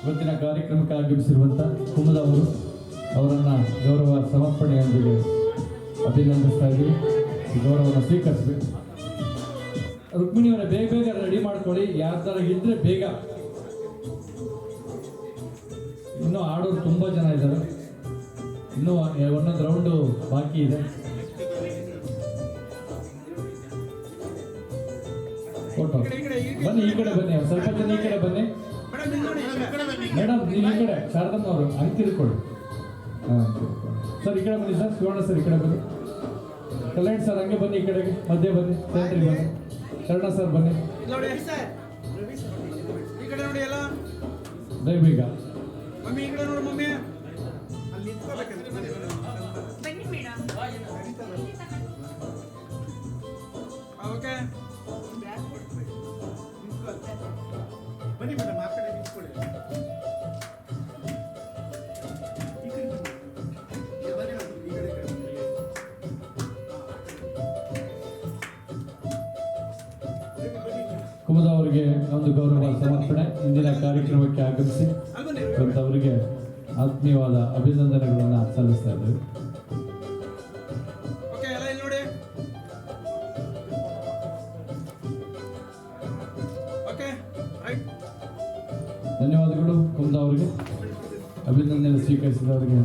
ಇವತ್ತಿನ ಕಾರ್ಯಕ್ರಮಕ್ಕೆ ಆಗಮಿಸಿರುವಂಥ ಕುಮುದ ಅವರು ಅವರನ್ನು ಗೌರವ ಸಮರ್ಪಣೆಯೊಂದಿಗೆ ಅಭಿನಂದಿಸ್ತಾ ಇದ್ದೀವಿ. ಈ ಗೌರವವನ್ನು ಸ್ವೀಕರಿಸಬೇಕು. ರುಕ್ಮಿಣಿಯವರೇ ಬೇಗ ಬೇಗ ರೆಡಿ ಮಾಡ್ಕೊಳ್ಳಿ. ಯಾರ ಥರ ಇದ್ರೆ ಬೇಗ. ಇನ್ನೂ ಆಡೋರು ತುಂಬ ಜನ ಇದ್ದಾರೆ. ಇನ್ನೂ ಒಂದೊಂದು ರೌಂಡು ಬಾಕಿ ಇದೆ. ಫೋಟೋ ಬನ್ನಿ, ಈ ಕಡೆ ಬನ್ನಿ, ಸ್ವಲ್ಪ ಜನ ಈ ಕಡೆ ಬನ್ನಿ. ಮೇಡಮ್ ನೀವು ಈ ಕಡೆ, ಶಾರದಮ್ಮ ಅವರು ಹಂಗೆ ತಿಳ್ಕೊಳ್ಳಿ. ಹಾಂ ಸರ್, ಈ ಕಡೆ ಬನ್ನಿ ಸರ್. ಶಿವಣ್ಣ ಸರ್ ಈ ಕಡೆ ಬನ್ನಿ. ಕಲ್ಯಾಣ್ ಸರ್ ಹಂಗೆ ಬನ್ನಿ, ಈ ಕಡೆಗೆ ಮಧ್ಯೆ ಬನ್ನಿ. ಸೆಂಟ್ರಿಗೆ ಬನ್ನಿ. ಶರಣ ಸರ್ ಬನ್ನಿ. ದಯವಿಗ ಬನ್ನಿ ಮೇಡಮ್, ಆ ಕಡೆ ನಿಂತ್ಕೊಳ್ಳಿ. ಕುಮುದ ಅವರಿಗೆ ಒಂದು ಗೌರವ ಸಮರ್ಪಣೆ. ಇಂದಿನ ಕಾರ್ಯಕ್ರಮಕ್ಕೆ ಆಗಮಿಸಿ ಅವರಿಗೆ ಆತ್ಮೀಯವಾದ ಅಭಿನಂದನೆಗಳನ್ನು ಸಲ್ಲಿಸ್ತಾ ಇದ್ದೇವೆ. ಧನ್ಯವಾದಗಳು ಕುಮುದ ಅವರಿಗೆ. ಅಭಿನಂದನೆ ಸ್ವೀಕರಿಸಿದವರಿಗೆ